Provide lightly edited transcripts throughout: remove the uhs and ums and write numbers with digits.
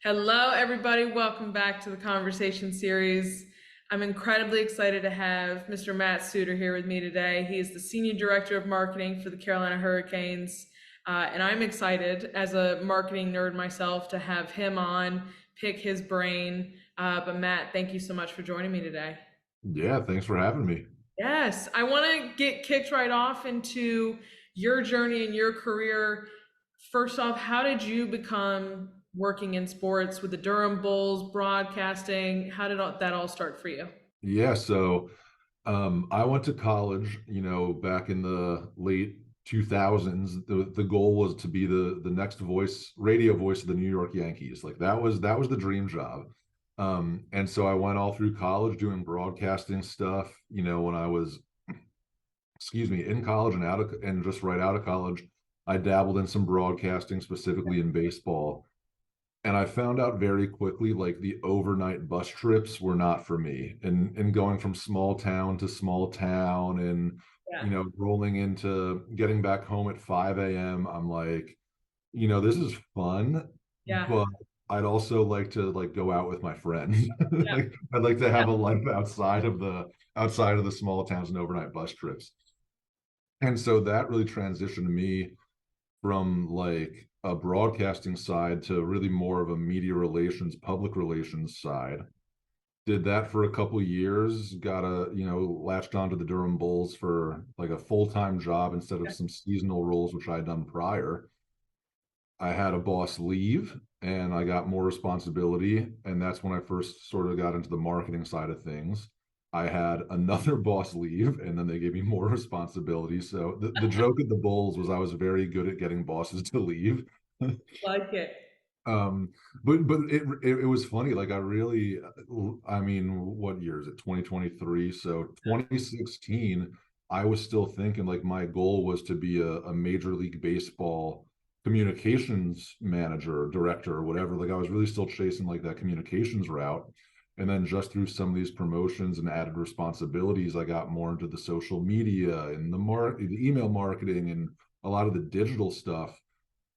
Hello, everybody. Welcome back to the conversation series. I'm incredibly excited to have Mr. Matt Suter here with me today. He is the Senior Director of Marketing for the Carolina Hurricanes. And I'm excited, as a marketing nerd myself, to have him on, pick his brain. But Matt, thank you so much for joining me today. Yeah, thanks for having me. Yes, I want to get kicked right off into your journey and your career. First off, how did you become working in sports with the Durham Bulls, broadcasting? How did that all start for you? Yeah, so I went to college, back in the late 2000s. The goal was to be the next radio voice of the New York Yankees. Like that was the dream job. And so I went all through college doing broadcasting stuff, when I was, excuse me, in college and just right out of college, I dabbled in some broadcasting, specifically in baseball. And I found out very quickly, like the overnight bus trips were not for me. And going from small town to small town and, Yeah, rolling into getting back home at 5 a.m., I'm like, this is fun, yeah, but I'd also like to like go out with my friends. yeah, Like I'd like to yeah. have a life outside of the small towns and overnight bus trips. And so that really transitioned me from like a broadcasting side to really more of a media relations, public relations side. Did that for a couple years, latched onto the Durham Bulls for like a full-time job instead of some seasonal roles, which I had done prior. I had a boss leave and I got more responsibility. And that's when I first sort of got into the marketing side of things. I had another boss leave and then they gave me more responsibility. So the joke at the Bulls was I was very good at getting bosses to leave. Like it. um but it was funny, like I mean, what year is it? 2023. So 2016, I was still thinking like my goal was to be a Major League Baseball communications manager, director, or whatever. Like I was really still chasing like that communications route. And then just through some of these promotions and added responsibilities, I got more into the social media and the email marketing and a lot of the digital stuff.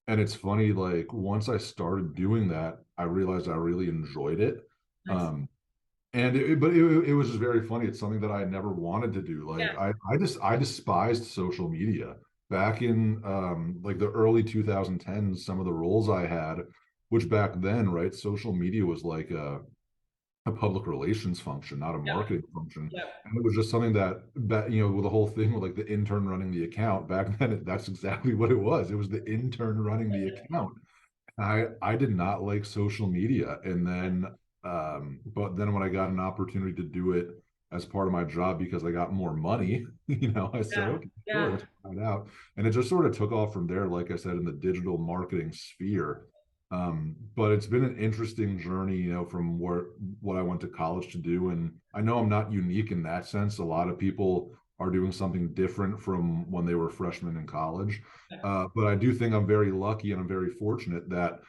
And it's funny, like once I started doing that, I realized I really enjoyed it. Nice. Um, but it was just very funny. It's something that I never wanted to do. Yeah, Like I despised social media back in like the early 2010s. Some of the roles I had, which back then, right, social media was like a public relations function, not a yeah, marketing function. yeah, And it was just something that with the whole thing with like the intern running the account back then, that's exactly what it was. It was the intern running the account. I did not like social media. And then but then when I got an opportunity to do it as part of my job because I got more money, I said, yeah, okay, sure, yeah. let's try it out. And it just sort of took off from there, like I said, in the digital marketing sphere. But it's been an interesting journey, from what I went to college to do. And I know I'm not unique in that sense. A lot of people are doing something different from when they were freshmen in college. But I do think I'm very lucky and I'm very fortunate that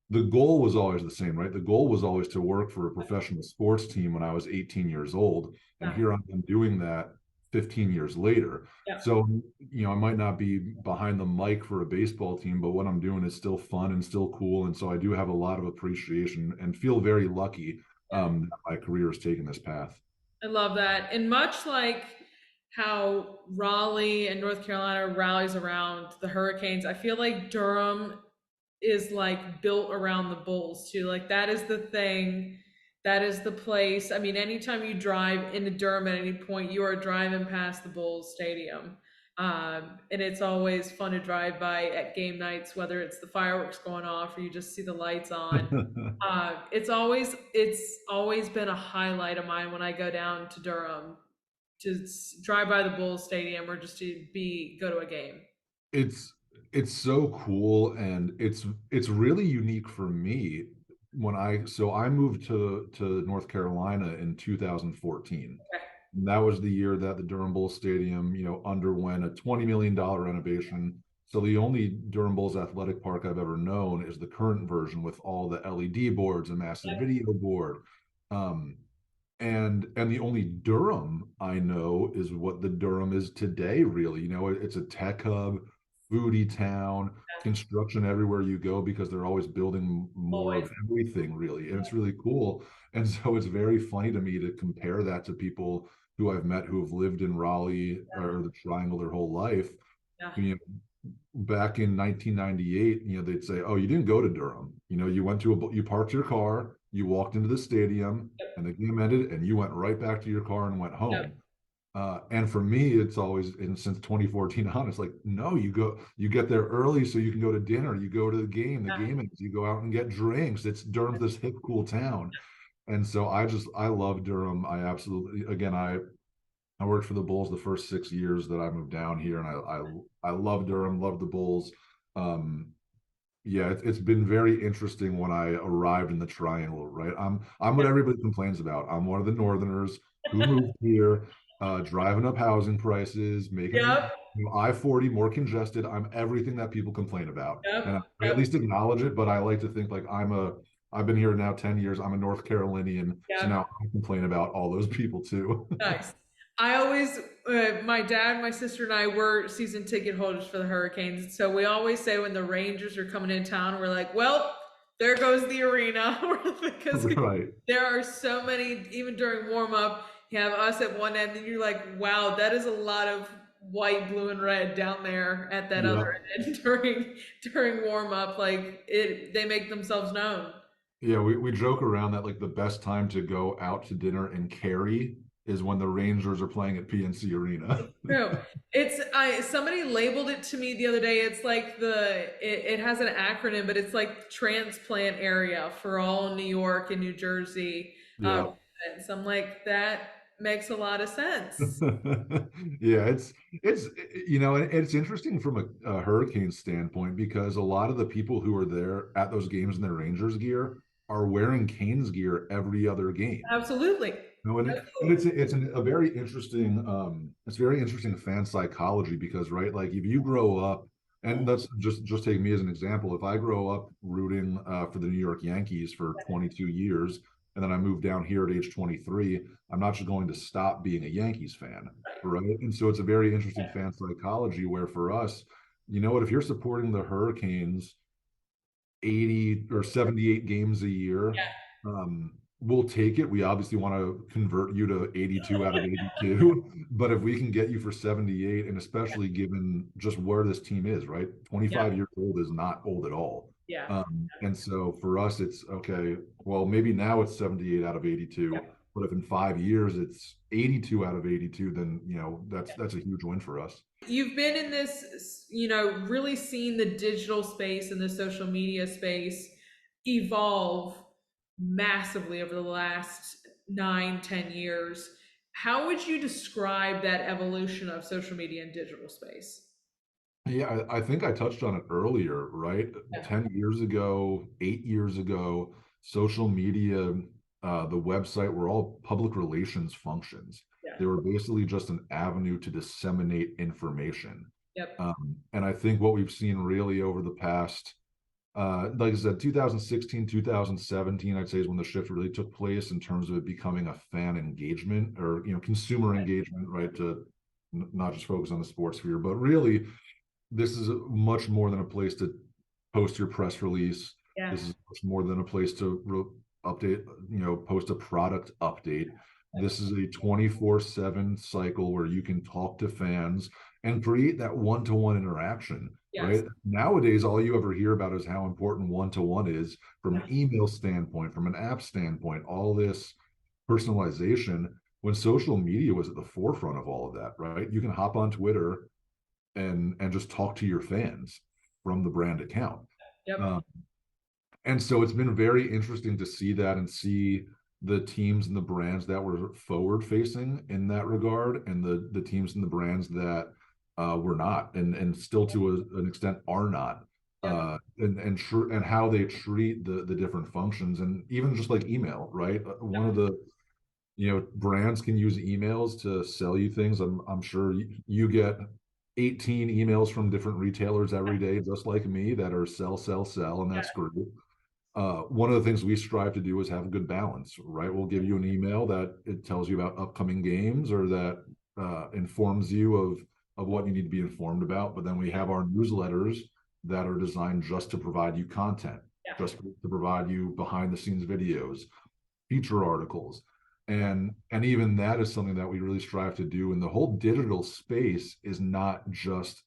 the goal was always the same, right? The goal was always to work for a professional sports team when I was 18 years old. And Yeah, here I am doing that 15 years later. yeah. So, I might not be behind the mic for a baseball team, but what I'm doing is still fun and still cool. And so I do have a lot of appreciation and feel very lucky Yeah. that my career has taken this path. I love that. And much like how Raleigh and North Carolina rallies around the Hurricanes, I feel like Durham is like built around the Bulls too. Like that is the thing. That is the place. I mean, anytime you drive into Durham at any point, you are driving past the Bulls Stadium. And it's always fun to drive by at game nights, whether it's the fireworks going off or you just see the lights on. It's always been a highlight of mine when I go down to Durham to drive by the Bulls Stadium or just to go to a game. it's it's so cool, and it's really unique for me. I moved to North Carolina in 2014. Okay. And that was the year that the Durham Bulls Stadium, underwent a $20 million renovation. So the only Durham Bulls athletic park I've ever known is the current version with all the LED boards and massive video board. Um, and the only Durham I know is what the Durham is today, really. It's a tech hub foodie town, construction everywhere you go because they're always building more Always. of everything, really. And it's really cool. And so it's very funny to me to compare that to people who I've met who have lived in Raleigh or the Triangle their whole life. Yeah. You know, back in 1998, they'd say, "Oh, you didn't go to Durham. You went to you parked your car, you walked into the stadium, and the game ended, and you went right back to your car and went home." Yep. And for me, it's always, and since 2014 on, it's like, no, you get there early so you can go to dinner, you go to the Yeah. game ends, you go out and get drinks. It's Durham's this hip, cool town. And so I love Durham. I absolutely, again, I worked for the Bulls the first 6 years that I moved down here, and I love Durham, love the Bulls. Um, yeah, it's been very interesting when I arrived in the Triangle, right? I'm what everybody complains about. I'm one of the Northerners who moved here, driving up housing prices, making Yep. I-40 more congested. I'm everything that people complain about, and Yep. I at Yep. least acknowledge it. But I like to think like I've been here now 10 years. I'm a North Carolinian, so Yep. now I complain about all those people too. Nice. I always, my dad, my sister, and I were season ticket holders for the Hurricanes. So we always say when the Rangers are coming in town, we're like, well, there goes the arena. Because Right. there are so many, even during warm up, you have us at one end, and you're like, wow, that is a lot of white, blue, and red down there at that other Yeah. end during warm up. Like they make themselves known. Yeah, we joke around that like the best time to go out to dinner in Cary is when the Rangers are playing at PNC Arena. True. It's I somebody labeled it to me the other day. It's like it has an acronym, but it's like transplant area for all New York and New Jersey. Yeah. And so I'm like, that makes a lot of sense. Yeah, it's and it's interesting from a Hurricane standpoint because a lot of the people who are there at those games in their Rangers gear are wearing Canes gear every other game. Absolutely. No, and a very interesting it's very interesting fan psychology because right, like if you grow up, and that's just take me as an example. If I grow up rooting for the New York Yankees for 22 years and then I move down here at age 23, I'm not just going to stop being a Yankees fan, right? And so it's a very interesting fan psychology where for us, you know what, if you're supporting the Hurricanes 80 or 78 games a year, Yeah. we'll take it. We obviously want to convert you to 82 out of 82, but if we can get you for 78, and especially given just where this team is, right? Yeah. 25 years old is not old at all. Yeah. And so for us, it's okay. Well, maybe now it's 78 out of 82, but if in 5 years it's 82 out of 82, then that's a huge win for us. You've been in this, really seen the digital space and the social media space evolve massively over the last 9, 10 years. How would you describe that evolution of social media and digital space? Yeah, I think I touched on it earlier, right? Yeah. 10 years ago, 8 years ago, social media, the website were all public relations functions. Yeah. They were basically just an avenue to disseminate information. Yep. And I think what we've seen really over the past, like I said, 2016, 2017, I'd say is when the shift really took place in terms of it becoming a fan engagement or, consumer engagement, right? To not just focus on the sports sphere, but really this is much more than a place to post your press release. Yeah. This is much more than a place to update, post a product update. This is a 24/7 cycle where you can talk to fans and create that one-to-one interaction, Yes. right? Nowadays, all you ever hear about is how important one-to-one is from an email standpoint, from an app standpoint, all this personalization. When social media was at the forefront of all of that, right? You can hop on Twitter and just talk to your fans from the brand account. Yep. And so it's been very interesting to see that and see the teams and the brands that were forward facing in that regard and the teams and the brands that were not and still to an extent are not. And how they treat the different functions and even just like email, right? One of the brands can use emails to sell you things. I'm sure you get 18 emails from different retailers every day, just like me, that are sell, and that's great. One of the things we strive to do is have a good balance, right? We'll give you an email that it tells you about upcoming games or that informs you of what you need to be informed about. But then we have our newsletters that are designed just to provide you content, Yeah. just to provide you behind the scenes videos, feature articles. And even that is something that we really strive to do. And the whole digital space is not just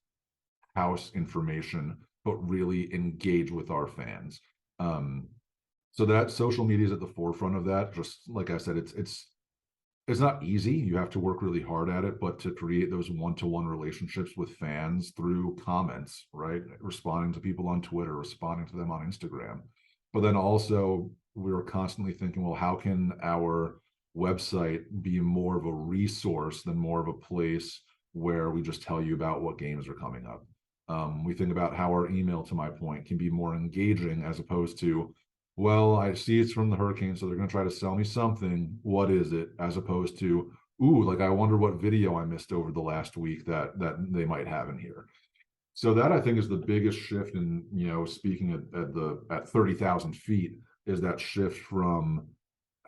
house information, but really engage with our fans. Um, so that social media is at the forefront of that. Just like I said, it's not easy. You have to work really hard at it, but to create those one-to-one relationships with fans through comments, right? Responding to people on Twitter, responding to them on Instagram. But then also we were constantly thinking, well, how can our website be more of a resource than more of a place where we just tell you about what games are coming up? We think about how our email, to my point, can be more engaging as opposed to, well, I see it's from the Hurricanes, so they're going to try to sell me something. What is it? As opposed to, ooh, like I wonder what video I missed over the last week that they might have in here. So that I think is the biggest shift in, speaking at 30,000 feet, is that shift from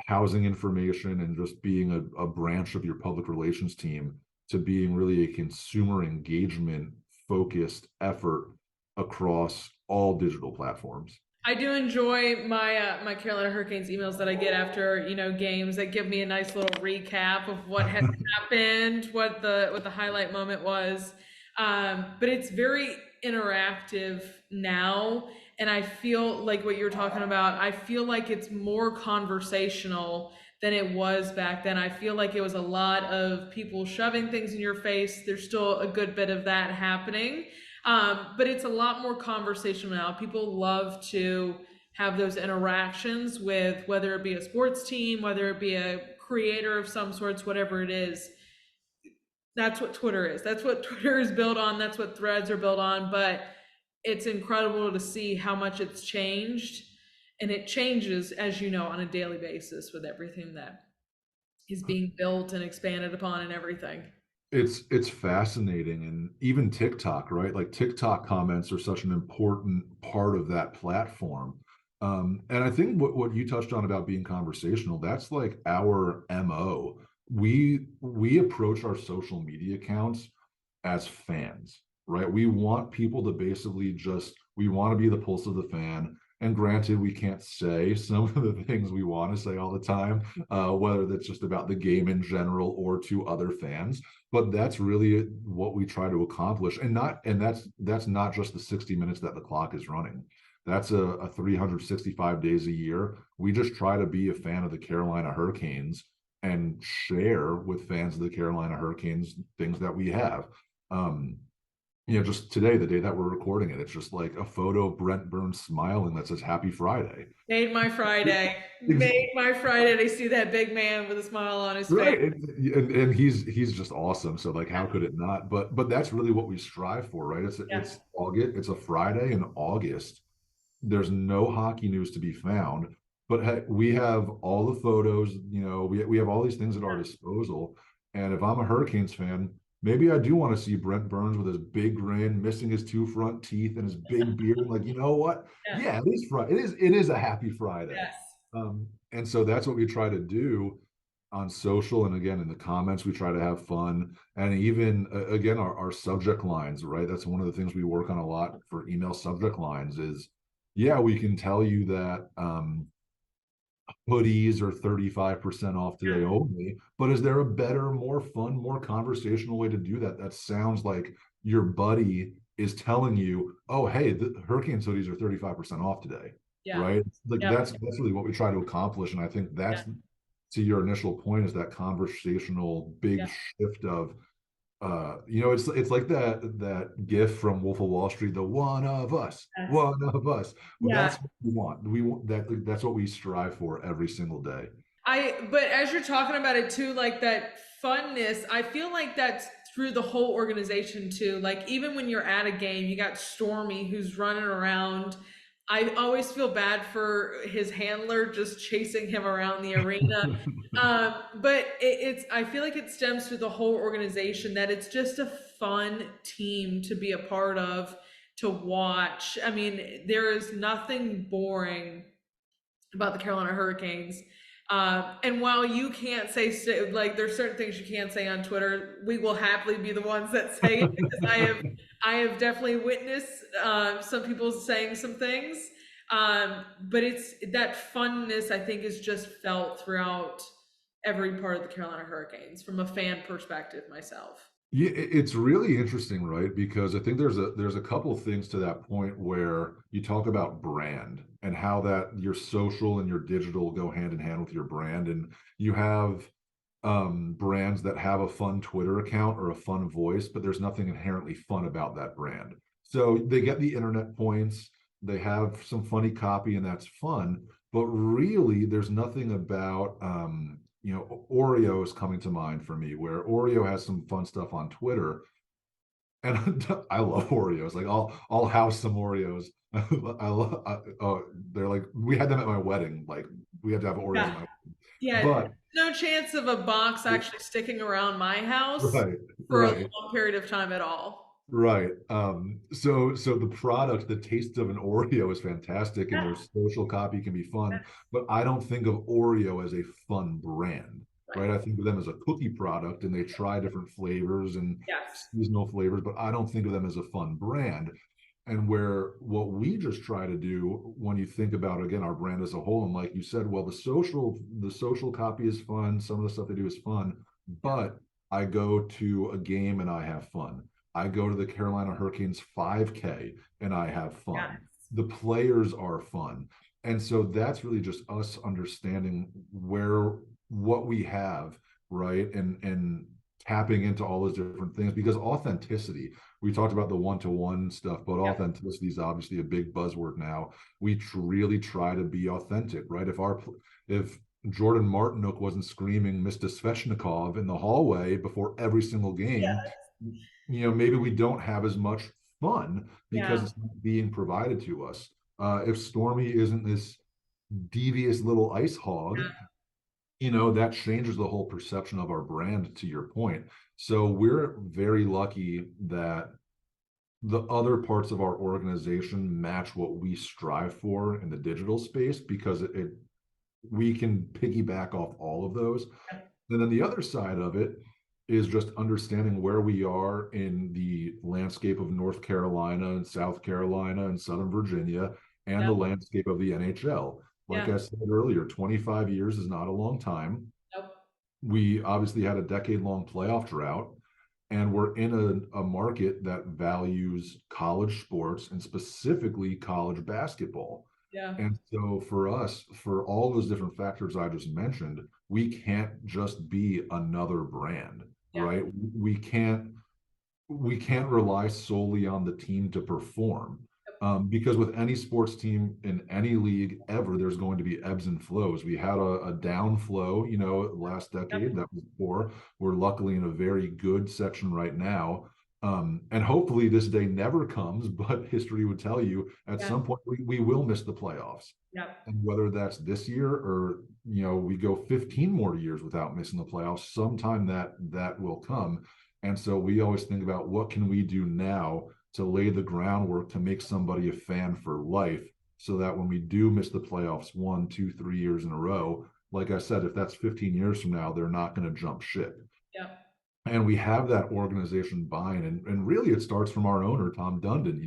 housing information and just being a branch of your public relations team to being really a consumer engagement focused effort across all digital platforms. I do enjoy my Carolina Hurricanes emails that I get after games that give me a nice little recap of what has happened, what the highlight moment was. But it's very interactive now, and I feel like what you're talking about. I feel like it's more conversational than it was back then. I feel like it was a lot of people shoving things in your face. There's still a good bit of that happening. But it's a lot more conversational now. People love to have those interactions with whether it be a sports team, whether it be a creator of some sorts, whatever it is. That's what Twitter is. That's what Twitter is built on. That's what threads are built on. But it's incredible to see how much it's changed. And it changes, as you know, on a daily basis with everything that is being built and expanded upon and everything. It's fascinating. And even TikTok, right? Like TikTok comments are such an important part of that platform. And I think what you touched on about being conversational, that's like our MO. We approach our social media accounts as fans, right? We want people to basically just, we want to be the pulse of the fan. And granted, we can't say some of the things we want to say all the time, whether that's just about the game in general or to other fans. But that's really what we try to accomplish, and that's not just the 60 minutes that the clock is running. That's a 365 days a year. We just try to be a fan of the Carolina Hurricanes and share with fans of the Carolina Hurricanes things that we have. Um, just today, the day that we're recording it, it's just like a photo of Brent Burns smiling that says Happy Friday. Made my Friday. Made my Friday to see that big man with a smile on his face. Right. And he's just awesome. So like, how Yeah. could it not? But that's really what we strive for, right? Yeah. It's August, it's a Friday in August. There's no hockey news to be found, but hey, we have all the photos, we have all these things at our disposal. And if I'm a Hurricanes fan, maybe I do want to see Brent Burns with his big grin, missing his two front teeth and his big beard. Like, you know what? Yeah. Yeah, it is Friday. It is a happy Friday. Yes. And so that's what we try to do on social, and again in the comments we try to have fun. And even again our subject lines, right? That's one of the things we work on a lot for email subject lines is, yeah, we can tell you that hoodies are 35% off today only, but is there a better, more fun, more conversational way to do that? That sounds like your buddy is telling you, oh, hey, the Hurricanes hoodies are 35% off today. Yeah. Right? Like Yeah. that's really what we try to accomplish. And I think that's, to your initial point, is that conversational big shift of it's like that gif from Wolf of Wall Street, the one of us, Yes. one of us. Well, Yeah. that's what we want. We want that's what we strive for every single day. But as you're talking about it too, like that funness, I feel like that's through the whole organization too. Like even when you're at a game, you got Stormy who's running around. I always feel bad for his handler just chasing him around the arena. But I feel like it stems through the whole organization that it's just a fun team to be a part of, to watch. I mean, there is nothing boring about the Carolina Hurricanes. And while you can't say like there's certain things you can't say on Twitter, we will happily be the ones that say it because I have definitely witnessed some people saying some things. But it's that funness I think is just felt throughout every part of the Carolina Hurricanes from a fan perspective myself. Yeah, it's really interesting, right? Because I think there's a couple of things to that point where you talk about brand and how that your social and your digital go hand in hand with your brand. And you have brands that have a fun Twitter account or a fun voice, but there's nothing inherently fun about that brand. So they get the internet points, they have some funny copy, and that's fun. But really, there's nothing about Oreo is coming to mind for me, where Oreo has some fun stuff on Twitter, and I love Oreos. Like I'll house some Oreos. I love. They're like we had them at my wedding. Like we had to have Oreos at Yeah. my. Yeah, But no chance of a box actually sticking around my house right, for a right. long period of time at all. Right. So the product, the taste of an Oreo is fantastic and Yeah. their social copy can be fun, but I don't think of Oreo as a fun brand, Right. right? I think of them as a cookie product and they try different flavors and Yes. seasonal flavors, but I don't think of them as a fun brand. And where what we just try to do when you think about again our brand as a whole, and like you said, well, the social copy is fun, some of the stuff they do is fun, but I go to a game and I have fun. I go to the Carolina Hurricanes 5K and I have fun. Yes. The players are fun. And so that's really just us understanding where what we have, right? And tapping into all those different things because authenticity, we talked about the one-to-one stuff, but Yep. authenticity is obviously a big buzzword now. We really try to be authentic, right? If Jordan Martinook wasn't screaming Mr. Sveshnikov in the hallway before every single game, maybe we don't have as much fun because Yeah. it's not being provided to us. If Stormy isn't this devious little ice hog, that changes the whole perception of our brand, to your point. So we're very lucky that the other parts of our organization match what we strive for in the digital space because we can piggyback off all of those. And then the other side of it is just understanding where we are in the landscape of North Carolina and South Carolina and Southern Virginia and the Yep. landscape of the NHL. Like Yeah. I said earlier, 25 years is not a long time. Nope. We obviously had a decade-long playoff drought, and we're in a market that values college sports and specifically college basketball. Yeah. And so for us, for all those different factors I just mentioned, we can't just be another brand, Yeah. right? We can't rely solely on the team to perform. Because with any sports team in any league ever, there's going to be ebbs and flows. We had a down flow, last Yep. decade that was poor. We're luckily in a very good section right now. And hopefully this day never comes, but history would tell you at Yeah. some point we will miss the playoffs. Yep. And whether that's this year or we go 15 more years without missing the playoffs, sometime that will come. And so we always think about what can we do now to lay the groundwork to make somebody a fan for life so that when we do miss the playoffs 1, 2, 3 years in a row, like I said, if that's 15 years from now, they're not going to jump ship. Yep. And we have that organization buying, and really it starts from our owner, Tom Dundon.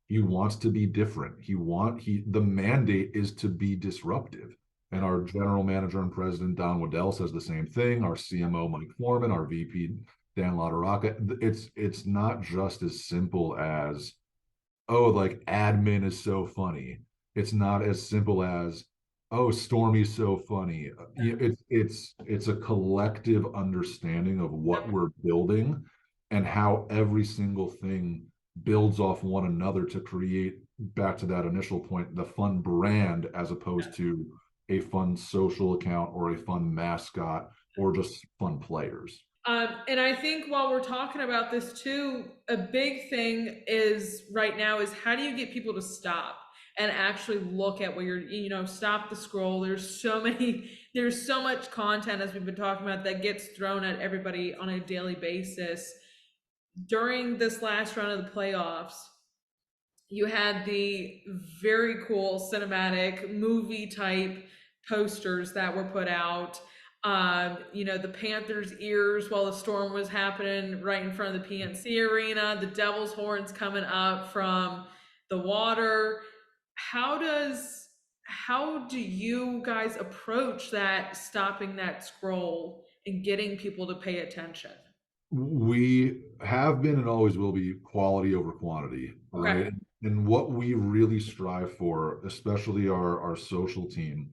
He wants to be different. The mandate is to be disruptive. And our general manager and president, Don Waddell, says the same thing. Our CMO, Mike Foreman, our VP, Dan Latorraca. It's not just as simple as, oh, like admin is so funny. It's not as simple as, oh, Stormy's so funny. It's a collective understanding of what we're building and how every single thing builds off one another to create, back to that initial point, the fun brand as opposed to a fun social account or a fun mascot or just fun players. And I think while we're talking about this too, a big thing is right now is how do you get people to stop and actually look at what stop the scroll. There's so much content as we've been talking about that gets thrown at everybody on a daily basis. During this last round of the playoffs, you had the very cool cinematic movie type posters that were put out. The Panthers' ears while the storm was happening right in front of the PNC Arena, the Devil's horns coming up from the water. How does how do you guys approach that, stopping that scroll and getting people to pay attention? We have been and always will be quality over quantity, Okay. right? And what we really strive for, especially our social team,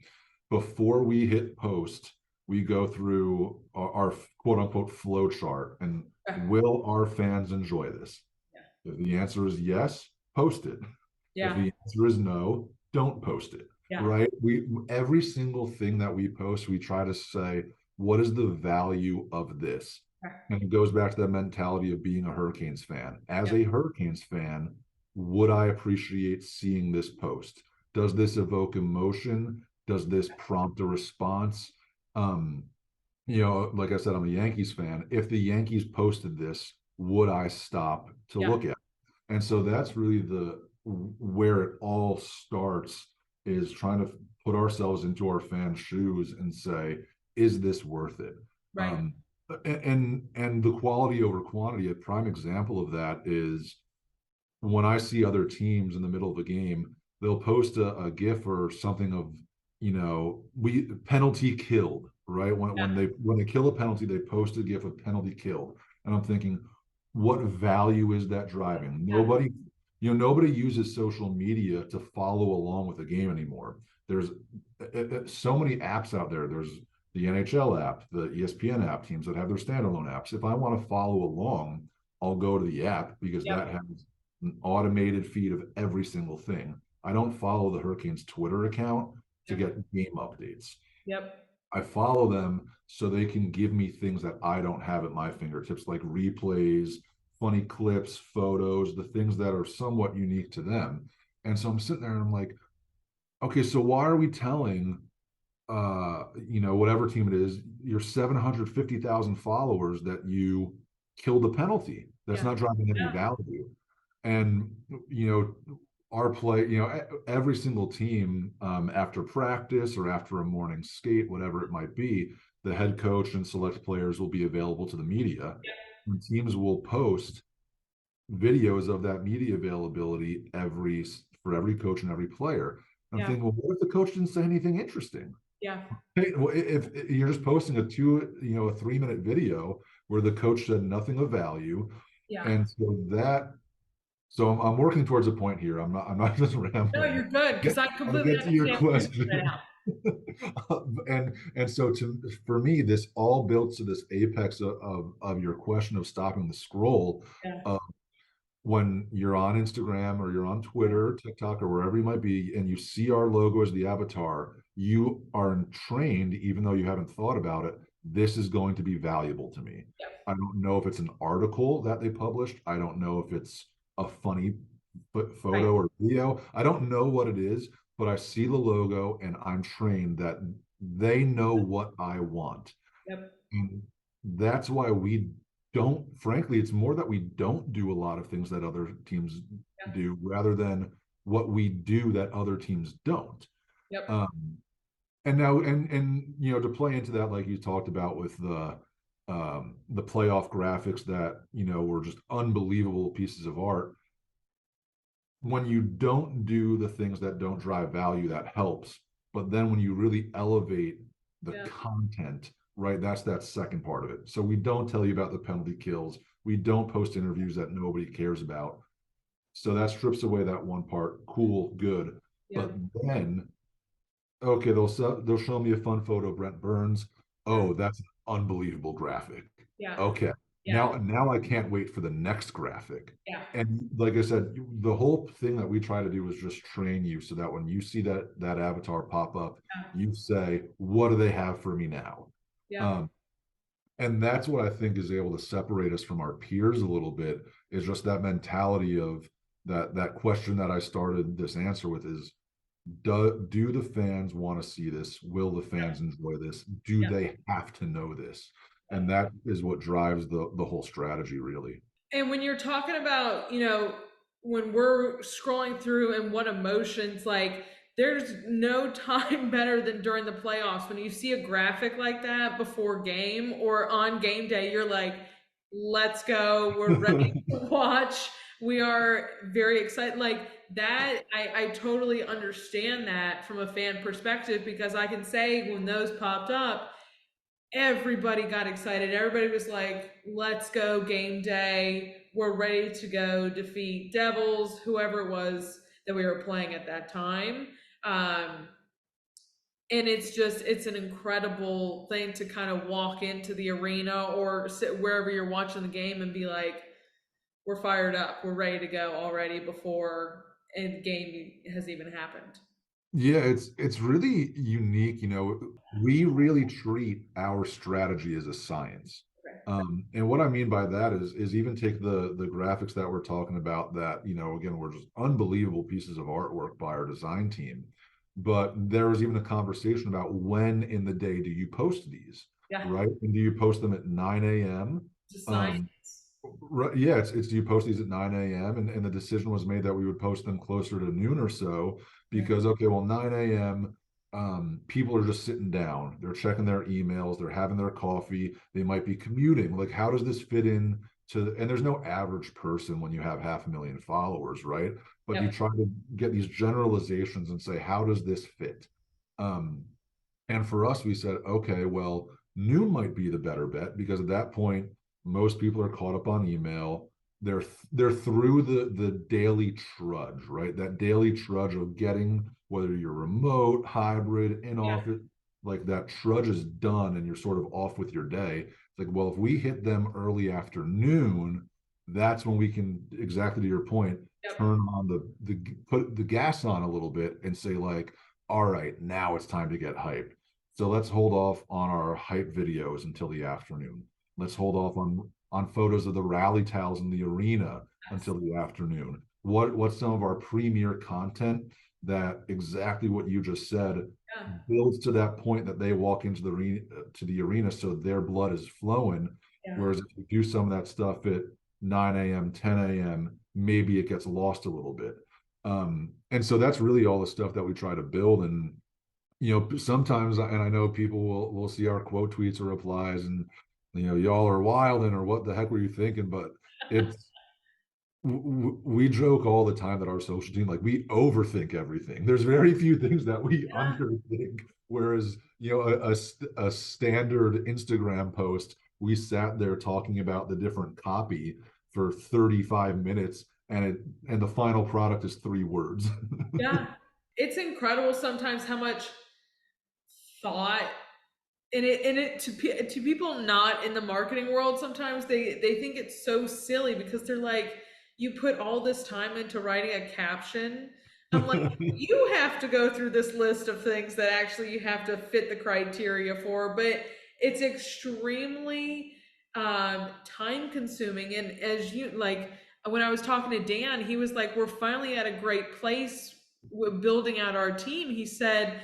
before we hit post, we go through our quote unquote flow chart and Okay. will our fans enjoy this? Yeah. If the answer is yes, post it. If Yeah. the answer is no, don't post it. Yeah. Right? We every single thing that we post, we try to say, what is the value of this? Okay. And it goes back to the mentality of being a Hurricanes fan. As Yeah. a Hurricanes fan, would I appreciate seeing this post? Does this evoke emotion? Does this prompt a response? Um, like I said, I'm a Yankees fan. If the Yankees posted this, would I stop to Yeah. look at it? And so that's really the where it all starts, is trying to put ourselves into our fans' shoes and say, is this worth it? Right. And the quality over quantity, a prime example of that is when I see other teams in the middle of a game, they'll post a GIF or something of, we penalty killed, right? When they kill a penalty, they post a GIF of penalty killed. And I'm thinking, what value is that driving? Nobody uses social media to follow along with the game anymore. There's so many apps out there. There's the NHL app, the ESPN app, teams that have their standalone apps. If I want to follow along, I'll go to the app because that has an automated feed of every single thing. I don't follow the Hurricanes Twitter account to get game updates. Yep. I follow them so they can give me things that I don't have at my fingertips, like replays, funny clips, photos, the things that are somewhat unique to them. And so I'm sitting there and I'm like, okay, so why are we telling whatever team it is, your 750,000 followers, that you killed a penalty? That's not driving any value. And our play, every single team, after practice or after a morning skate, whatever it might be, the head coach and select players will be available to the media. And teams will post videos of that media availability for every coach and every player. I'm thinking, well, what if the coach didn't say anything interesting? Yeah. Hey, well, if you're just posting a 3-minute video where the coach said nothing of value, and so I'm working towards a point here. I'm not just rambling. No, you're good, because I completely get to your question. and so for me, this all builds to this apex of your question of stopping the scroll. When you're on Instagram or you're on Twitter, TikTok, or wherever you might be, and you see our logo as the avatar, you are trained, even though you haven't thought about it, this is going to be valuable to me. I don't know if it's an article that they published. I don't know if it's a funny photo or video. I don't know what it is, but I see the logo and I'm trained that they know what I want. And that's why frankly, it's more that we don't do a lot of things that other teams do, rather than what we do that other teams don't. And now, to play into that, like you talked about with the playoff graphics that, were just unbelievable pieces of art. When you don't do the things that don't drive value, that helps. But then when you really elevate the content, right, that's that second part of it. So we don't tell you about the penalty kills. We don't post interviews that nobody cares about. So that strips away that one part. Cool, good. But then, okay, they'll show me a fun photo of Brent Burns. Oh, that's an unbelievable graphic. Okay. Now I can't wait for the next graphic. And like I said, the whole thing that we try to do is just train you so that when you see that avatar pop up, you say, what do they have for me now? And that's what I think is able to separate us from our peers a little bit, is just that mentality of that question that I started this answer with is, do the fans want to see this? Will the fans enjoy this? Do they have to know this? And that is what drives the whole strategy, really. And when you're talking about, when we're scrolling through and what emotions, like there's no time better than during the playoffs when you see a graphic like that before game or on game day. You're like, let's go. We're ready to watch. We are very excited. Like that, I totally understand that from a fan perspective because I can say when those popped up, everybody got excited. Everybody was like, let's go game day. We're ready to go defeat Devils, whoever it was that we were playing at that time. Um, and it's just, it's an incredible thing to kind of walk into the arena or sit wherever you're watching the game and be like, we're fired up. We're ready to go already before a game has even happened. Yeah, it's really unique. We really treat our strategy as a science. And what I mean by that is even take the graphics that we're talking about that, again, were just unbelievable pieces of artwork by our design team. But there was even a conversation about when in the day do you post these, Yeah, right? And do you post them at 9 a.m.? just science. Right, yeah, it's do you post these at 9 a.m. And the decision was made that we would post them closer to noon or so because okay, well, 9 a.m. People are just sitting down, they're checking their emails, they're having their coffee, they might be commuting. Like, how does this fit in to, and there's no average person when you have 500,000 followers, right? But you Yep. try to get these generalizations and say, how does this fit? Um, and for us, we said, okay, well, noon might be the better bet because at that point, most people are caught up on email. They're through the daily trudge, right? That daily trudge of getting, whether you're remote, hybrid, in Yeah. office, like that trudge is done and you're sort of off with your day. It's like, well, if we hit them early afternoon, that's when we can, exactly to your point, Yep. turn on the put the gas on a little bit and say like, all right, now it's time to get hyped. So let's hold off on our hype videos until the afternoon. Let's hold off on photos of the rally towels in the arena Yes. until the afternoon. What's some of our premier content that exactly what you just said Yeah. builds to that point that they walk into the arena so their blood is flowing. Yeah. Whereas if you do some of that stuff at 9 a.m., 10 a.m., maybe it gets lost a little bit. And so that's really all the stuff that we try to build. And sometimes, and I know people will see our quote tweets or replies, and y'all are wilding or what the heck were you thinking? But it's we joke all the time that our social team, like, we overthink everything. There's very few things that we Yeah. underthink. Whereas a standard Instagram post, we sat there talking about the different copy for 35 minutes, and the final product is 3 words. Yeah. It's incredible sometimes how much thought and it to people not in the marketing world sometimes they think it's so silly because they're like you put all this time into writing a caption. I'm like you have to go through this list of things that actually you have to fit the criteria for, but it's extremely time consuming. And as you like when I was talking to Dan, he was like we're finally at a great place with building out our team. He said,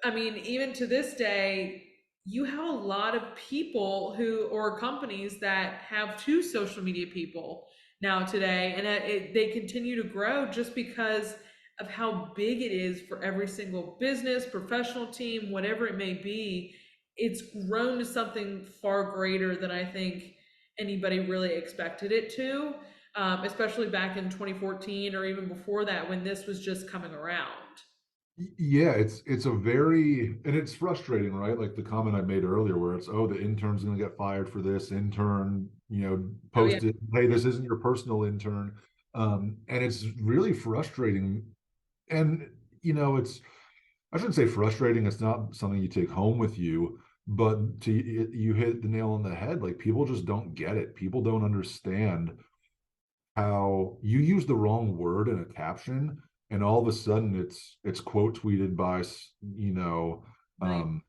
I mean, even to this day, you have a lot of people who or companies that have 2 social media people now today, and they continue to grow just because of how big it is for every single business, professional team, whatever it may be. It's grown to something far greater than I think anybody really expected it to, especially back in 2014 or even before that when this was just coming around. Yeah, it's a very, and it's frustrating, right? Like the comment I made earlier where it's, oh, the intern's gonna get fired for this intern, Oh yeah, posted, hey, this isn't your personal intern. And it's really frustrating. And it's, I shouldn't say frustrating, it's not something you take home with you, but you hit the nail on the head. Like, people just don't get it. People don't understand how you use the wrong word in a caption and all of a sudden it's quote tweeted by right. um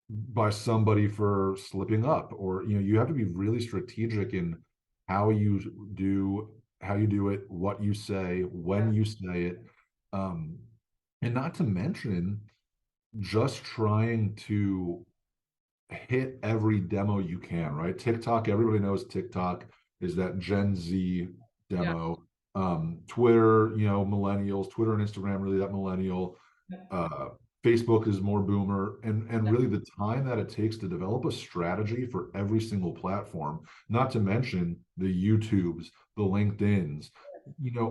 by somebody for slipping up, or you have to be really strategic in how you do how you do it, what you say, Yeah, when you say it, um and not to mention just trying to hit every demo you can, right? TikTok, everybody knows TikTok is that Gen Z yeah, demo. Twitter, millennials, Twitter and Instagram, really that millennial. uh, Facebook is more boomer, and really the time that it takes to develop a strategy for every single platform, not to mention the YouTubes, the LinkedIns,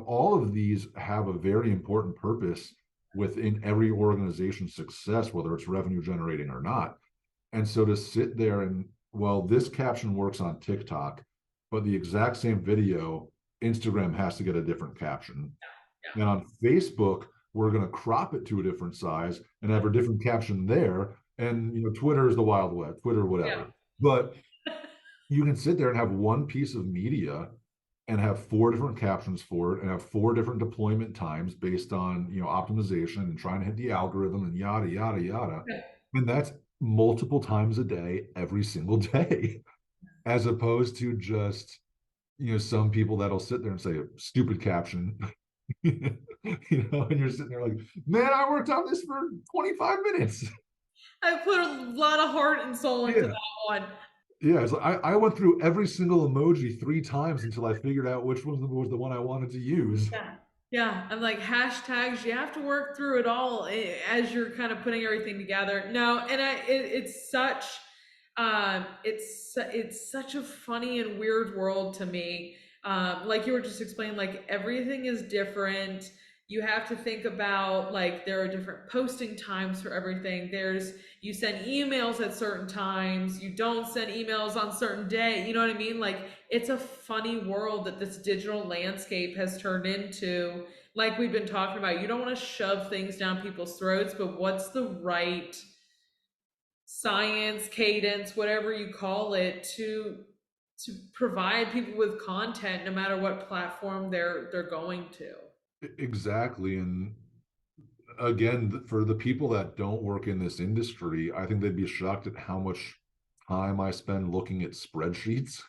all of these have a very important purpose within every organization's success, whether it's revenue generating or not. And so to sit there and, well, this caption works on TikTok, but the exact same video, Instagram has to get a different caption. Yeah. And on Facebook, we're going to crop it to a different size and have a different caption there. And Twitter is the Wild West, Twitter, Yeah. whatever. But you can sit there and have one piece of media and have four different captions for it and have four different deployment times based on optimization and trying to hit the algorithm and yada yada yada. Yeah. And that's multiple times a day, every single day, as opposed to just some people that'll sit there and say stupid caption. And you're sitting there like, man, I worked on this for 25 minutes. I put a lot of heart and soul into Yeah. that one. Yeah, it's like I went through every single emoji 3 times until I figured out which one was the one I wanted to use. Yeah. Yeah. I'm like, hashtags, you have to work through it all as you're kind of putting everything together. No, and it's such, it's such a funny and weird world to me. Like you were just explaining, like everything is different. You have to think about like there are different posting times for everything. You send emails at certain times, you don't send emails on certain day. You know what I mean? Like it's a funny world that this digital landscape has turned into. Like we've been talking about, you don't want to shove things down people's throats, but what's the right science, cadence, whatever you call it, to provide people with content no matter what platform they're going to. Exactly. And again, for the people that don't work in this industry, I think they'd be shocked at how much time I spend looking at spreadsheets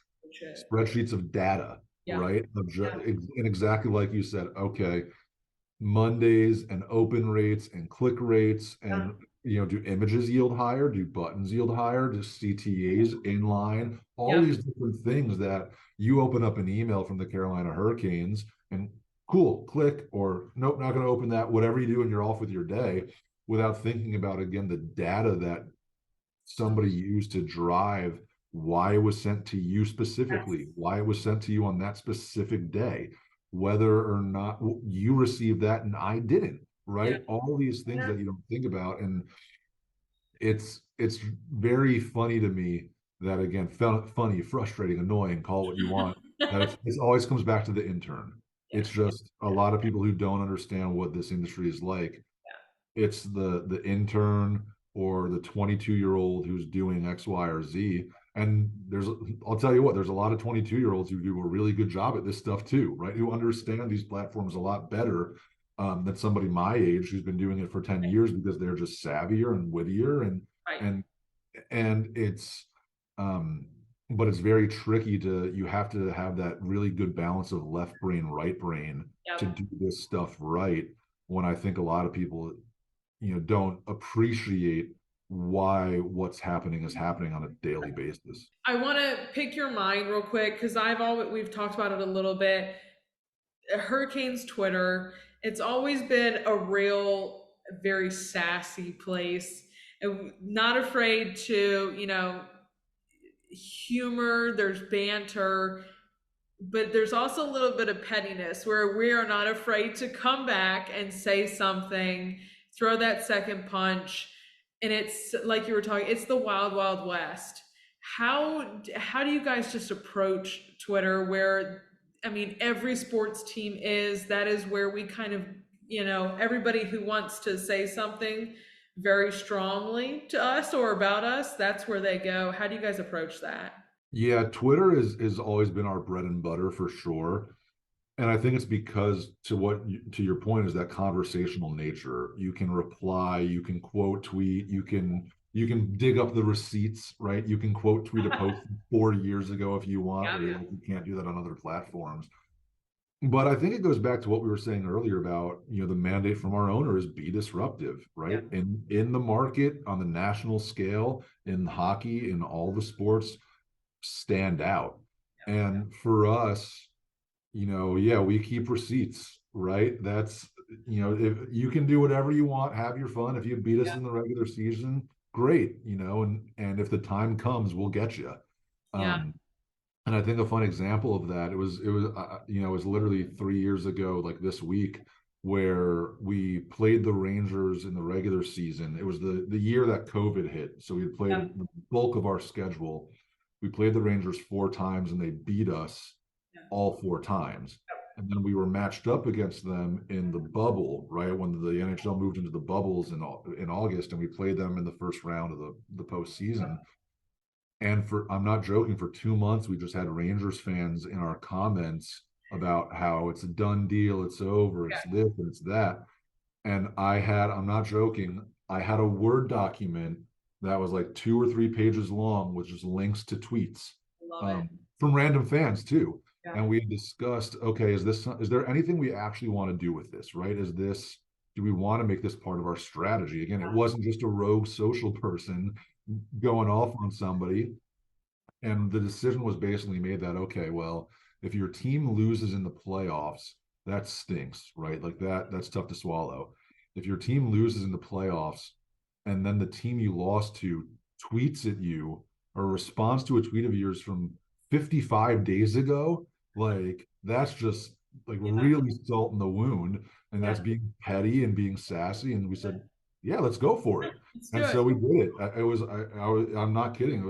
of data, Yeah. right? Yeah. And exactly like you said, okay, Mondays and open rates and click rates and do images yield higher? Do buttons yield higher? Do CTAs inline? All Yep. these different things that you open up an email from the Carolina Hurricanes and cool, click, or nope, not going to open that, whatever you do, and you're off with your day without thinking about, again, the data that somebody used to drive why it was sent to you specifically, why it was sent to you on that specific day, whether or not you received that and I didn't, right? Yeah. All these things Yeah. that you don't think about. And it's very funny to me that, again, funny, frustrating, annoying, call it what you want, that it always comes back to the intern. Yeah. It's just a lot of people who don't understand what this industry is like. It's the intern or the 22-year-old who's doing X, Y, or Z. And I'll tell you what, there's a lot of 22-year-olds who do a really good job at this stuff too, right? Who understand these platforms a lot better than somebody my age who's been doing it for 10 years because they're just savvier and wittier Right. and it's but it's very tricky you have to have that really good balance of left brain, right brain to Yep. do this stuff right. When I think a lot of people don't appreciate why what's happening is happening on a daily basis. I want to pick your mind real quick because we've talked about it a little bit. Hurricanes Twitter, it's always been a real, very sassy place. And not afraid to, humor, there's banter, but there's also a little bit of pettiness where we are not afraid to come back and say something, throw that second punch. And it's like you were talking, it's the wild, wild west. How do you guys just approach Twitter where I mean every sports team that is where we kind of, everybody who wants to say something very strongly to us or about us, that's where they go. How do you guys approach that? Yeah, Twitter is always been our bread and butter for sure. And I think it's because to your point is that conversational nature. You can reply, you can quote tweet, you can dig up the receipts, right? You can quote tweet a post 4 years ago if you want, Yeah. where you can't do that on other platforms. But I think it goes back to what we were saying earlier about, the mandate from our owner is be disruptive, Yeah. right? In the market, on the national scale, in hockey, in all the sports, stand out. And for us, yeah, we keep receipts, right? That's if you can do whatever you want, have your fun. If you beat us Yeah. in the regular season, great, and if the time comes, we'll get you. Yeah. And I think a fun example of that, it was literally 3 years ago, like this week, where we played the Rangers in the regular season. It was the year that COVID hit, so we had played Yeah. the bulk of our schedule. We played the Rangers 4 times, and they beat us Yeah. all 4 times. And then we were matched up against them in the bubble, right when the NHL moved into the bubbles in August, and we played them in the first round of the postseason. And I'm not joking, for 2 months, we just had Rangers fans in our comments about how it's a done deal, it's over, it's Yeah. this and it's that. And I'm not joking, I had a Word document that was like 2 or 3 pages long with just links to tweets Love it. um, from random fans too. Yeah. And we discussed, okay, is there anything we actually want to do with this, right? Do we want to make this part of our strategy? Again, it wasn't just a rogue social person going off on somebody. And the decision was basically made that, okay, well, if your team loses in the playoffs, that stinks, right? Like that's tough to swallow. If your team loses in the playoffs and then the team you lost to tweets at you or responds to a tweet of yours from 55 days ago, like that's just like Yeah. really salt in the wound. And Yeah. that's being petty and being sassy. And we said, yeah, let's go for it. Let's do And it. so we did it. I'm not kidding.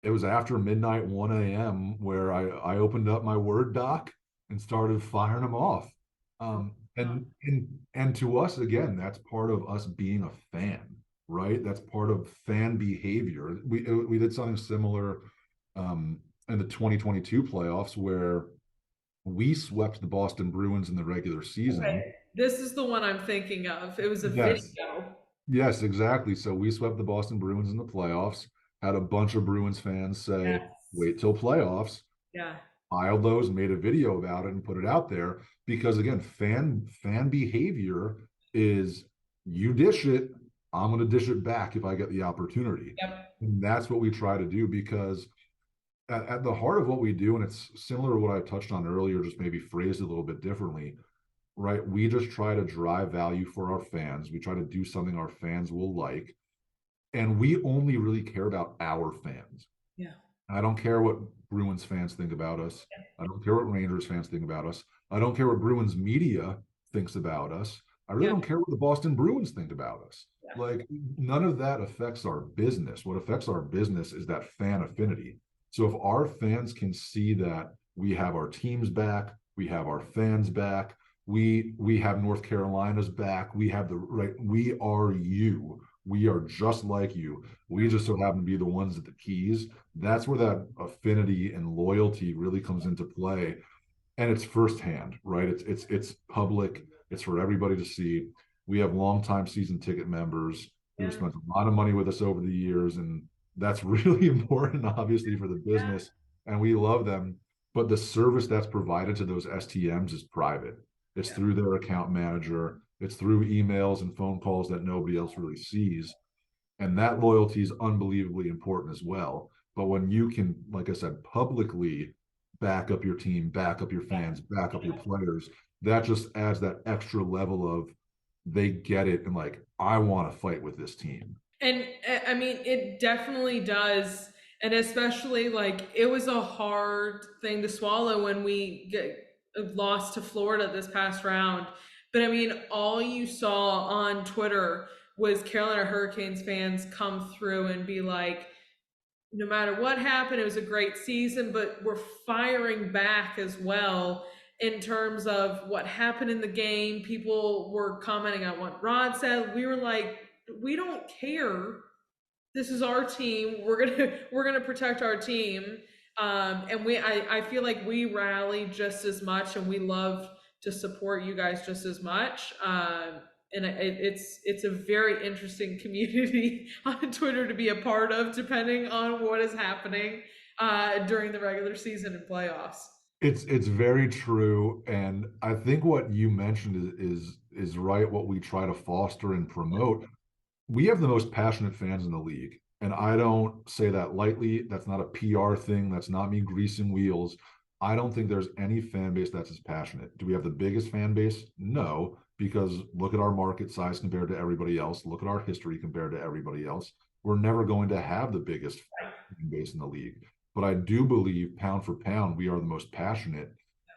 It was after midnight, 1 a.m., where I opened up my Word doc and started firing them off. And to us, again, that's part of us being a fan, right? That's part of fan behavior. We did something similar in the 2022 playoffs where we swept the Boston Bruins in the regular season. Okay. This is the one I'm thinking of. It was a Yes, video. yes, exactly. So we swept the Boston Bruins in the playoffs, had a bunch of Bruins fans say, Yes. wait till playoffs, Yeah. filed those, made a video about it and put it out there because again, fan behavior is you dish it, I'm going to dish it back if I get the opportunity. Yep. And that's what we try to do because at the heart of what we do, and it's similar to what I touched on earlier, just maybe phrased a little bit differently, right? We just try to drive value for our fans. We try to do something our fans will like. And we only really care about our fans. Yeah. I don't care what Bruins fans think about us. I don't care what Rangers fans think about us. I don't care what Bruins media thinks about us. I really Yeah. don't care what the Boston Bruins think about us. Yeah. Like none of that affects our business. What affects our business is that fan affinity. So if our fans can see that we have our teams back, we have our fans back, we have North Carolina's back, we have the right, we are you. We are just like you. We just so happen to be the ones at the keys. That's where that affinity and loyalty really comes into play. And it's firsthand, right? It's public, it's for everybody to see. We have longtime season ticket members who've Yeah. spent a lot of money with us over the years, and that's really important, obviously, for the Yeah. business. And we love them. But the service that's provided to those STMs is private. It's Yeah. through their account manager, it's through emails and phone calls that nobody else really sees. And that loyalty is unbelievably important as well. But when you can, like I said, publicly back up your team, back up your fans, back up your players, that just adds that extra level of they get it and like, I want to fight with this team. And I mean, it definitely does. And especially like it was a hard thing to swallow when lost to Florida this past round. But I mean, all you saw on Twitter was Carolina Hurricanes fans come through and be like, no matter what happened, it was a great season, but we're firing back as well in terms of what happened in the game. People were commenting on what Rod said. We were like, we don't care. This is our team. We're gonna protect our team. And I feel like we rally just as much, and we love to support you guys just as much. And it's a very interesting community on Twitter to be a part of, depending on what is happening during the regular season and playoffs. It's very true, and I think what you mentioned is right. What we try to foster and promote. We have the most passionate fans in the league, and I don't say that lightly. That's not a PR thing. That's not me greasing wheels. I don't think there's any fan base that's as passionate. Do we have the biggest fan base? No, because look at our market size compared to everybody else. Look at our history compared to everybody else. We're never going to have the biggest fan base in the league. But I do believe pound for pound, we are the most passionate.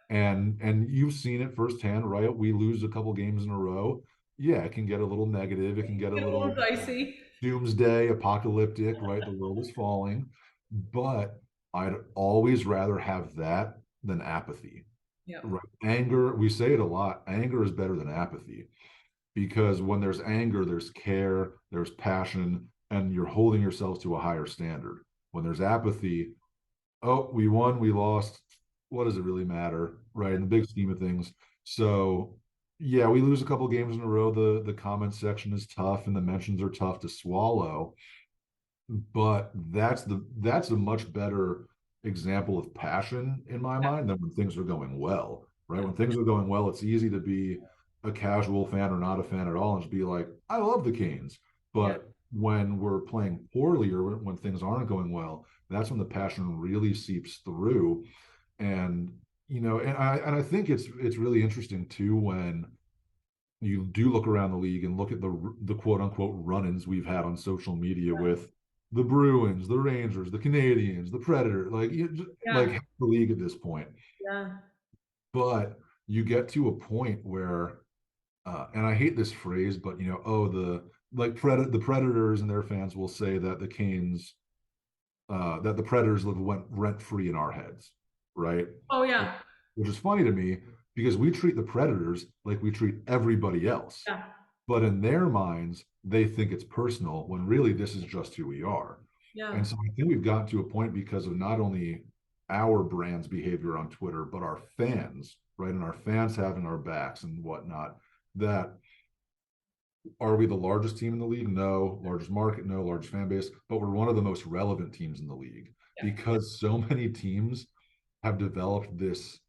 And you've seen it firsthand, right? We lose a couple games in a row. Yeah, it can get a little negative. It can get a Get a little little dicey. doomsday, apocalyptic, right? The world is falling. But I'd always rather have that than apathy. Yeah. Right? Anger, we say it a lot. Anger is better than apathy because when there's anger, there's care, there's passion, and you're holding yourself to a higher standard. When there's apathy, oh, we won, we lost. What does it really matter, right? In the big scheme of things. So, yeah, we lose a couple games in a row. The comment section is tough, and the mentions are tough to swallow. But that's a much better example of passion in my mind than when things are going well, right? When things are going well, it's easy to be a casual fan or not a fan at all and just be like, I love the Canes. Yeah. But when we're playing poorly or when things aren't going well, that's when the passion really seeps through. And and I think it's really interesting too when you do look around the league and look at the quote unquote run-ins we've had on social media with the Bruins, the Rangers, the Canadians, the Predator, like Yeah. like the league at this point. Yeah. But you get to a point where, and I hate this phrase, but oh, the Predators and their fans will say that the Canes, that the Predators live went rent free in our heads, right? Oh yeah. Which is funny to me because we treat the Predators like we treat everybody else. Yeah. But in their minds, they think it's personal when really this is just who we are. Yeah. And so I think we've gotten to a point because of not only our brand's behavior on Twitter, but our fans, right? And our fans having our backs and whatnot, that are we the largest team in the league? No. Largest market? No. Largest fan base? But we're one of the most relevant teams in the league Yeah. because so many teams have developed this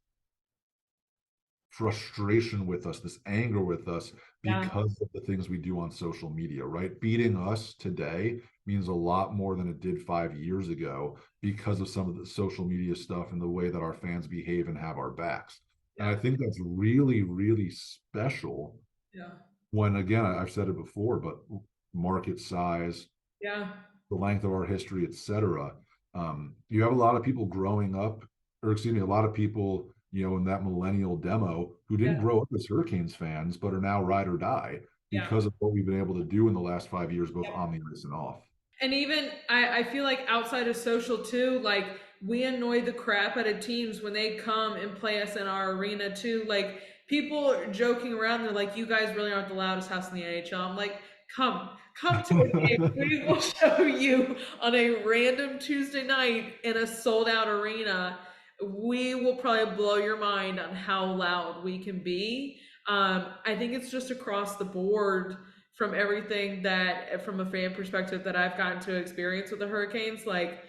frustration with us, this anger with us because of the things we do on social media, right? Beating us today means a lot more than it did 5 years ago because of some of the social media stuff and the way that our fans behave and have our backs. And I think that's really, really special. Yeah. When again, I've said it before, but market size, Yeah. the length of our history, etc. You have a lot of people growing up, or excuse me, a lot of people in that millennial demo who didn't grow up as Hurricanes fans, but are now ride or die because of what we've been able to do in the last 5 years, both on the ice and off. And even I feel like outside of social too, like we annoy the crap out of teams when they come and play us in our arena too. Like people are joking around, they're like, "You guys really aren't the loudest house in the NHL." I'm like, come to a game. We will show you on a random Tuesday night in a sold out arena. We will probably blow your mind on how loud we can be. I think it's just across the board from everything that, from a fan perspective, that I've gotten to experience with the Hurricanes. Like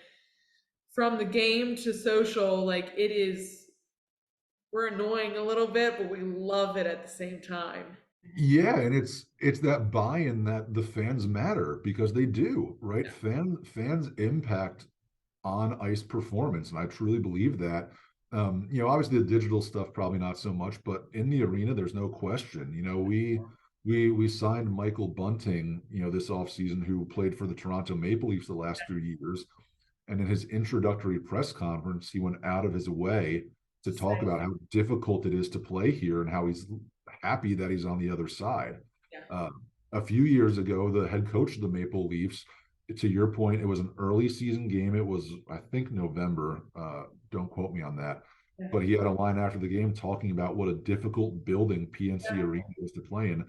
from the game to social, like it is, we're annoying a little bit, but we love it at the same time. Yeah, and it's that buy-in that the fans matter because they do, right? Fans impact on ice performance, and I truly believe that. Obviously the digital stuff probably not so much, but in the arena, there's no question. We signed Michael Bunting, this offseason, who played for the Toronto Maple Leafs the last few years. And in his introductory press conference, he went out of his way to talk about how difficult it is to play here and how he's happy that he's on the other side. A few years ago, the head coach of the Maple Leafs, to your point, it was an early season game. It was, I think, November. Don't quote me on that. But he had a line after the game talking about what a difficult building PNC Arena is to play in.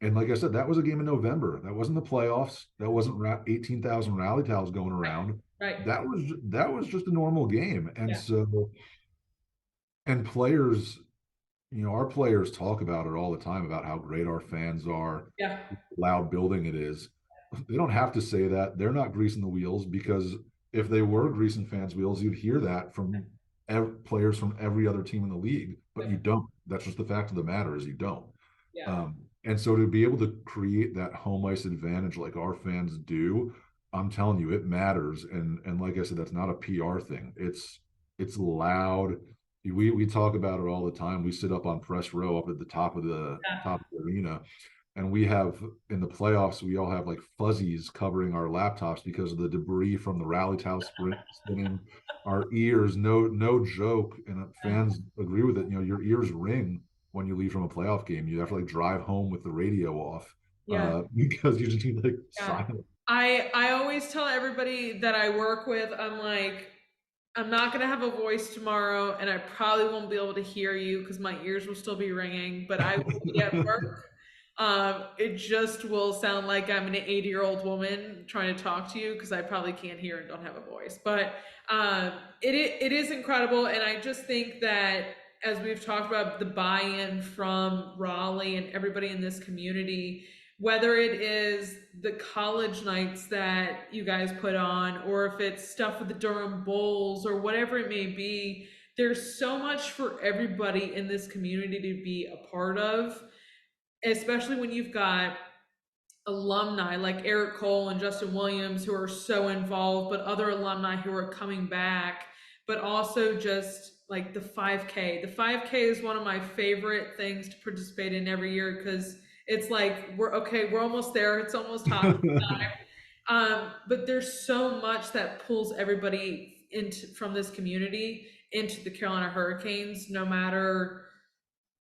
And like I said, that was a game in November. That wasn't the playoffs. That wasn't 18,000 rally towels going around. Right. That was just a normal game. And so, and players, our players talk about it all the time about how great our fans are, loud building it is. They don't have to say that. They're not greasing the wheels, because if they were greasing fans' wheels, you'd hear that from players from every other team in the league, but you don't. That's just the fact of the matter, is you don't. And so to be able to create that home ice advantage like our fans do, I'm telling you, it matters. And like I said, that's not a PR thing. It's loud. We talk about it all the time. We sit up on press row up at the Yeah. top of the arena, and we have in the playoffs we all have like fuzzies covering our laptops because of the debris from the rally towel sprint spinning our ears. No joke, and fans agree with it. You know, your ears ring when you leave from a playoff game. You have to like drive home with the radio off Yeah. because you just need like Yeah. silence. I always tell everybody that I work with, I'm like, I'm not gonna have a voice tomorrow, and I probably won't be able to hear you because my ears will still be ringing, but I will be at work. It just will sound like I'm an 80-year-old woman trying to talk to you because I probably can't hear and don't have a voice. But it is incredible, and I just think that as we've talked about the buy-in from Raleigh and everybody in this community, whether it is the college nights that you guys put on, or if it's stuff with the Durham Bulls, or whatever it may be, there's so much for everybody in this community to be a part of, especially when you've got alumni like Eric Cole and Justin Williams who are so involved, but other alumni who are coming back, but also just like the 5K. The 5K is one of my favorite things to participate in every year because it's like we're okay, we're almost there. It's almost hockey time. But there's so much that pulls everybody into from this community into the Carolina Hurricanes, no matter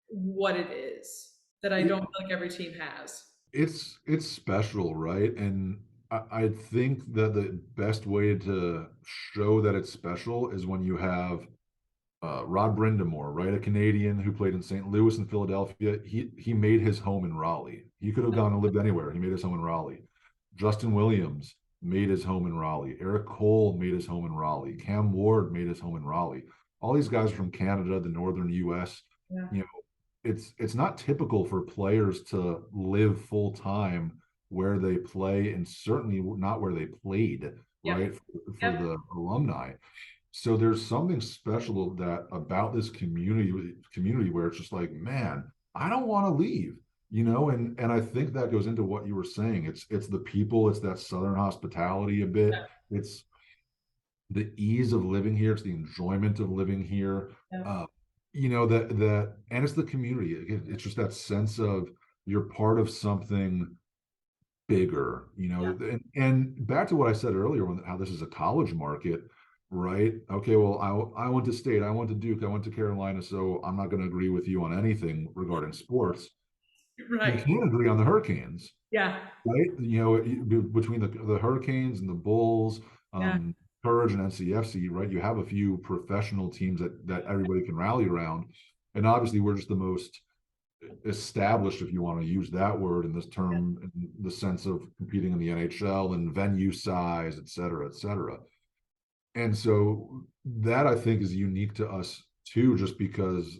what it is, that I don't it, feel like every team has. it's special, right? And I think that the best way to show that it's special is when you have Rod Brindamore, right? A Canadian who played in St. Louis and Philadelphia. He made his home in Raleigh. He could have gone and lived anywhere. He made his home in Raleigh. Justin Williams made his home in Raleigh. Eric Cole made his home in Raleigh. Cam Ward made his home in Raleigh. All these guys from Canada, the northern U.S. Yeah. You know, it's not typical for players to live full time where they play, and certainly not where they played, Yep. right? For Yep. the alumni. So there's something special that about this community where it's just like, man, I don't want to leave, you know, and I think that goes into what you were saying. It's the people, it's that southern hospitality a bit. It's the ease of living here, it's the enjoyment of living here. Yep. Uh, you know, that and it's the community. It's just that sense of you're part of something bigger, you know. Yep. And back to what I said earlier, when how this is a college market, right? Okay, well, I went to State, I went to Duke, I went to Carolina, so I'm not going to agree with you on anything regarding sports. You Right. can't agree on the Hurricanes, Yeah. right? You know, between the Hurricanes and the Bulls, Yeah. Courage and NCFC, right? You have a few professional teams that everybody can rally around, and obviously we're just the most established, if you want to use that word in this term, in the sense of competing in the NHL and venue size, et cetera, et cetera. And so that I think is unique to us too, just because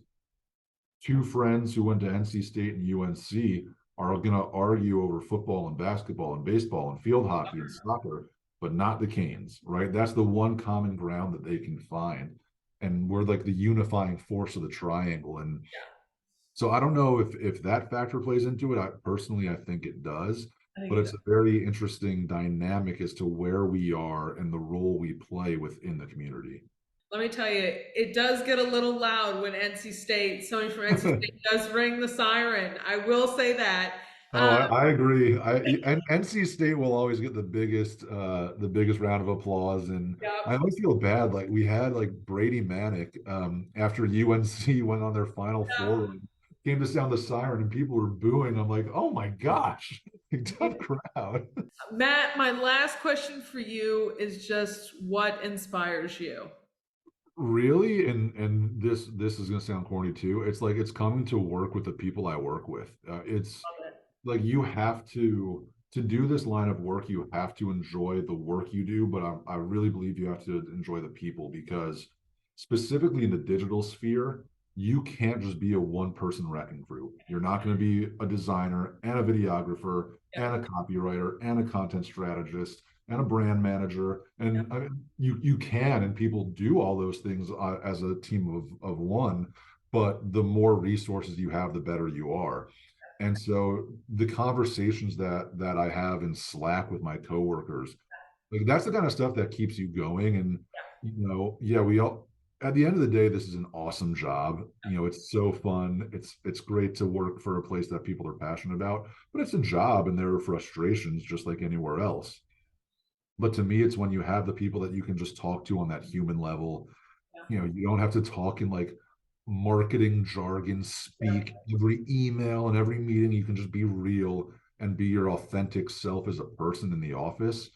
two friends who went to NC State and UNC are going to argue over football and basketball and baseball and field hockey and soccer, but not the Canes, right? That's the one common ground that they can find. And we're like the unifying force of the triangle. And so I don't know if that factor plays into it. I think it does, I think but it it's does. a very interesting dynamic as to where we are and the role we play within the community. Let me tell you, it does get a little loud when NC State, somebody from NC State does ring the siren. I will say that. Oh, Um, I agree. And NC State will always get the biggest round of applause. And I yep. always feel bad. Like we had like Brady Manick after UNC went on their Final Four Yeah. and came to sound the siren and people were booing. I'm like, oh my gosh, tough crowd. Matt, my last question for you is just what inspires you? Really, and this is gonna sound corny too. It's like it's coming to work with the people I work with. It's Love it. like you have to do this line of work, you have to enjoy the work you do, but I really believe you have to enjoy the people because specifically in the digital sphere, you can't just be a one person wrecking crew. You're not going to be a designer and a videographer Yep. and a copywriter and a content strategist and a brand manager. And I mean, you can and people do all those things as a team of one, but the more resources you have, the better you are. And so the conversations that I have in Slack with my coworkers, like that's the kind of stuff that keeps you going. And you know, yeah, we all at the end of the day, this is an awesome job. You know, it's so fun. It's great to work for a place that people are passionate about, but it's a job and there are frustrations just like anywhere else. But to me, it's when you have the people that you can just talk to on that human level. Yeah, You know, you don't have to talk in like marketing jargon yeah, speak every email and every meeting. You can just be real and be your authentic self as a person in the office.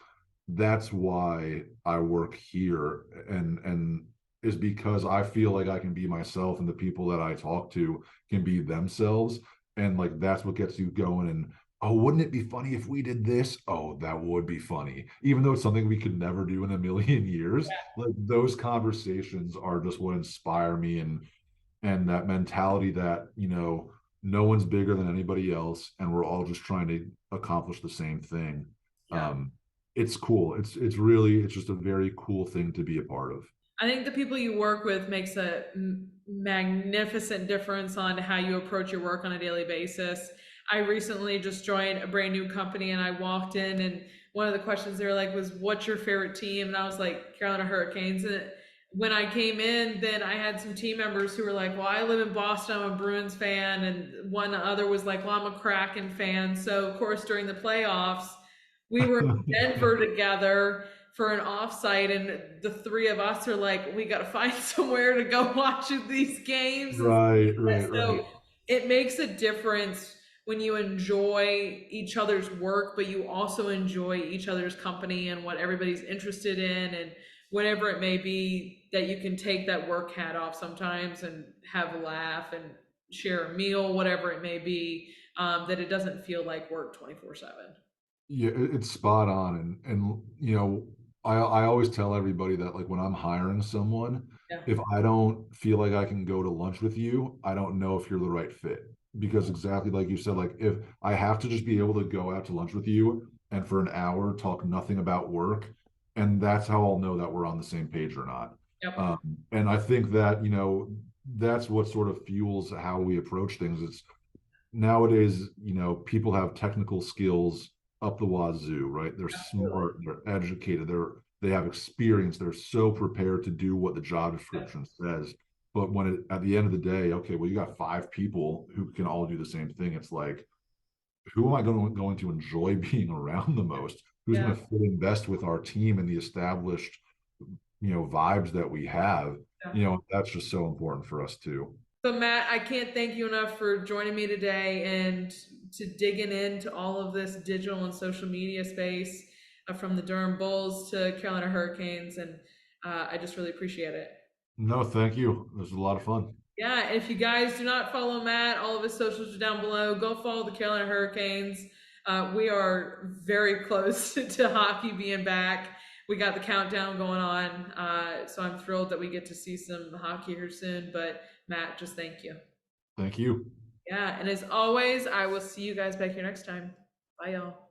That's why I work here, and is because I feel like I can be myself and the people that I talk to can be themselves. And like that's what gets you going. And oh, wouldn't it be funny if we did this? Oh, that would be funny. Even though it's something we could never do in a million years, like those conversations are just what inspire me, and that mentality that, you know, no one's bigger than anybody else and we're all just trying to accomplish the same thing. yeah. um it's cool. It's really, it's just a very cool thing to be a part of. I think the people you work with makes a magnificent difference on how you approach your work on a daily basis. I recently just joined a brand new company and I walked in and one of the questions they were like was, what's your favorite team? And I was like, Carolina Hurricanes. And when I came in, then I had some team members who were like, well, I live in Boston, I'm a Bruins fan. And one other was like, well, I'm a Kraken fan. So of course, during the playoffs, we were in Denver together for an offsite, and the three of us are like, we got to find somewhere to go watch these games and stuff Right, like right, that. right. So it makes a difference when you enjoy each other's work, but you also enjoy each other's company and what everybody's interested in, and whatever it may be, that you can take that work hat off sometimes and have a laugh and share a meal, whatever it may be, that it doesn't feel like work 24/7. Yeah, it's spot on. And you know, I always tell everybody that like when I'm hiring someone, Yeah. if I don't feel like I can go to lunch with you, I don't know if you're the right fit. Because exactly like you said, like if I have to just be able to go out to lunch with you and for an hour talk nothing about work, and that's how I'll know that we're on the same page or not. Yep. And I think that, you know, that's what sort of fuels how we approach things. It's nowadays, you know, people have technical skills up the wazoo, right? They're Absolutely. smart, they're educated, they have experience, they're so prepared to do what the job Yep. description says. But when it, at the end of the day, okay, well, you got five people who can all do the same thing. It's like, who am I going to enjoy being around the most? Who's Yeah. going to fit in best with our team and the established, you know, vibes that we have? Yeah. You know, that's just so important for us too. So Matt, I can't thank you enough for joining me today and to digging into all of this digital and social media space, from the Durham Bulls to Carolina Hurricanes, and I just really appreciate it. No, thank you. This was a lot of fun. Yeah, and if you guys do not follow Matt, all of his socials are down below. Go follow the Carolina Hurricanes. We are very close to hockey being back. We got the countdown going on, so I'm thrilled that we get to see some hockey here soon. But Matt, just thank you. Thank you. Yeah, and as always, I will see you guys back here next time. Bye, y'all.